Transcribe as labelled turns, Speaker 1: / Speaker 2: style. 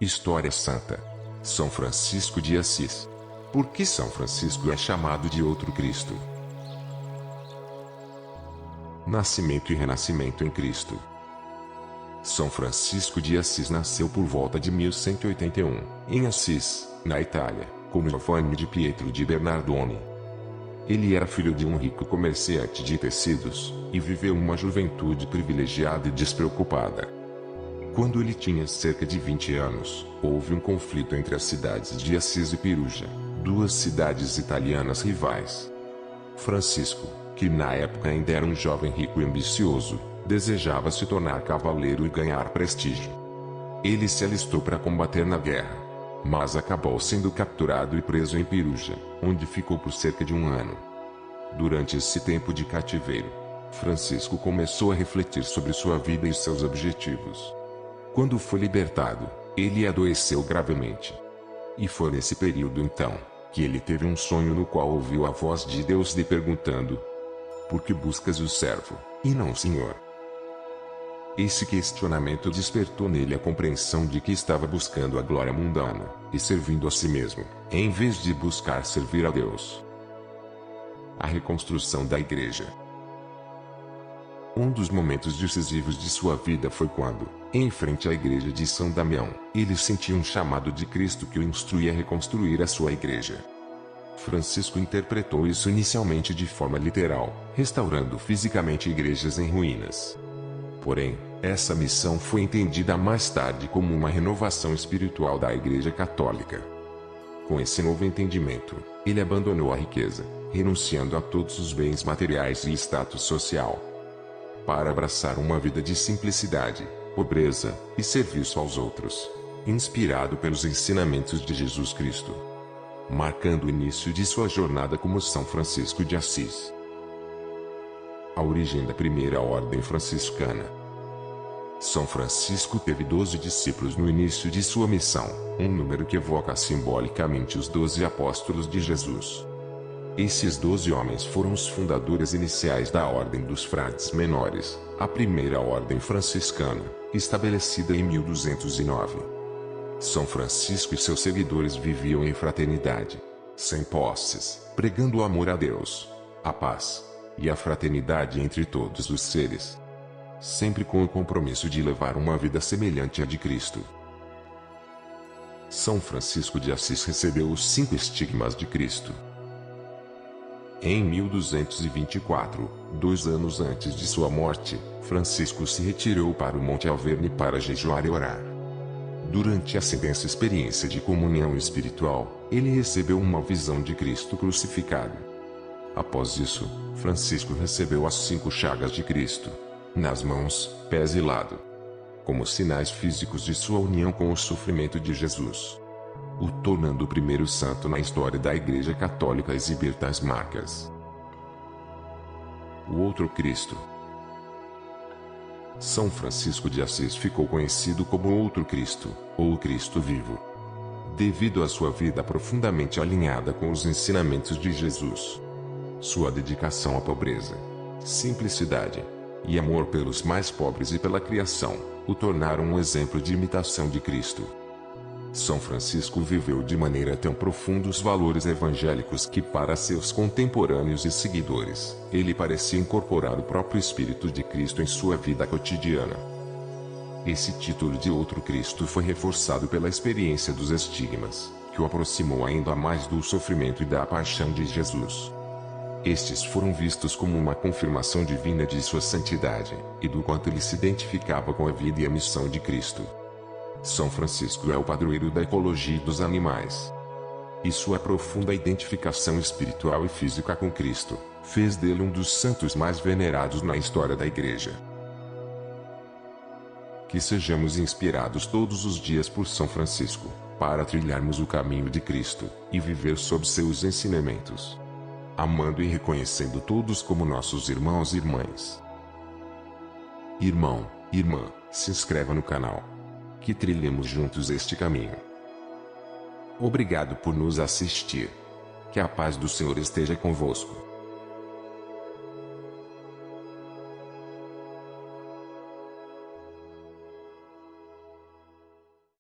Speaker 1: História Santa. São Francisco de Assis. Por que São Francisco é chamado de outro Cristo? Nascimento e renascimento em Cristo. São Francisco de Assis nasceu por volta de 1181, em Assis, na Itália, como Giovanni di Pietro di Bernardone. Ele era filho de um rico comerciante de tecidos, e viveu uma juventude privilegiada e despreocupada. Quando ele tinha cerca de 20 anos, houve um conflito entre as cidades de Assis e Perugia, duas cidades italianas rivais. Francisco, que na época ainda era um jovem rico e ambicioso, desejava se tornar cavaleiro e ganhar prestígio. Ele se alistou para combater na guerra, mas acabou sendo capturado e preso em Perugia, onde ficou por cerca de um ano. Durante esse tempo de cativeiro, Francisco começou a refletir sobre sua vida e seus objetivos. Quando foi libertado, ele adoeceu gravemente. E foi nesse período então, que ele teve um sonho no qual ouviu a voz de Deus lhe perguntando: "Por que buscas o servo, e não o Senhor?" Esse questionamento despertou nele a compreensão de que estava buscando a glória mundana, e servindo a si mesmo, em vez de buscar servir a Deus. A reconstrução da Igreja. Um dos momentos decisivos de sua vida foi quando, em frente à igreja de São Damião, ele sentiu um chamado de Cristo que o instruía a reconstruir a sua igreja. Francisco interpretou isso inicialmente de forma literal, restaurando fisicamente igrejas em ruínas. Porém, essa missão foi entendida mais tarde como uma renovação espiritual da Igreja Católica. Com esse novo entendimento, ele abandonou a riqueza, renunciando a todos os bens materiais e status social, para abraçar uma vida de simplicidade, pobreza e serviço aos outros, inspirado pelos ensinamentos de Jesus Cristo, marcando o início de sua jornada como São Francisco de Assis. A origem da primeira ordem franciscana. São Francisco teve 12 discípulos no início de sua missão, um número que evoca simbolicamente os 12 apóstolos de Jesus. Esses 12 homens foram os fundadores iniciais da Ordem dos Frades Menores, a primeira ordem franciscana, estabelecida em 1209. São Francisco e seus seguidores viviam em fraternidade, sem posses, pregando o amor a Deus, a paz e a fraternidade entre todos os seres, sempre com o compromisso de levar uma vida semelhante à de Cristo. São Francisco de Assis recebeu os 5 estigmas de Cristo. Em 1224, 2 anos antes de sua morte, Francisco se retirou para o Monte Alverne para jejuar e orar. Durante essa intensa experiência de comunhão espiritual, ele recebeu uma visão de Cristo crucificado. Após isso, Francisco recebeu as 5 chagas de Cristo, nas mãos, pés e lado, como sinais físicos de sua união com o sofrimento de Jesus, o tornando o primeiro santo na história da Igreja Católica a exibir tais marcas. O outro Cristo. São Francisco de Assis ficou conhecido como outro Cristo, ou o Cristo vivo, devido à sua vida profundamente alinhada com os ensinamentos de Jesus. Sua dedicação à pobreza, simplicidade e amor pelos mais pobres e pela criação, o tornaram um exemplo de imitação de Cristo. São Francisco viveu de maneira tão profunda os valores evangélicos que, para seus contemporâneos e seguidores, ele parecia incorporar o próprio Espírito de Cristo em sua vida cotidiana. Esse título de outro Cristo foi reforçado pela experiência dos estigmas, que o aproximou ainda mais do sofrimento e da paixão de Jesus. Estes foram vistos como uma confirmação divina de sua santidade, e do quanto ele se identificava com a vida e a missão de Cristo. São Francisco é o padroeiro da ecologia e dos animais. E sua profunda identificação espiritual e física com Cristo fez dele um dos santos mais venerados na história da Igreja. Que sejamos inspirados todos os dias por São Francisco, para trilharmos o caminho de Cristo e viver sob seus ensinamentos, amando e reconhecendo todos como nossos irmãos e irmãs. Irmão, irmã, se inscreva no canal, que trilhemos juntos este caminho. Obrigado por nos assistir. Que a paz do Senhor esteja convosco.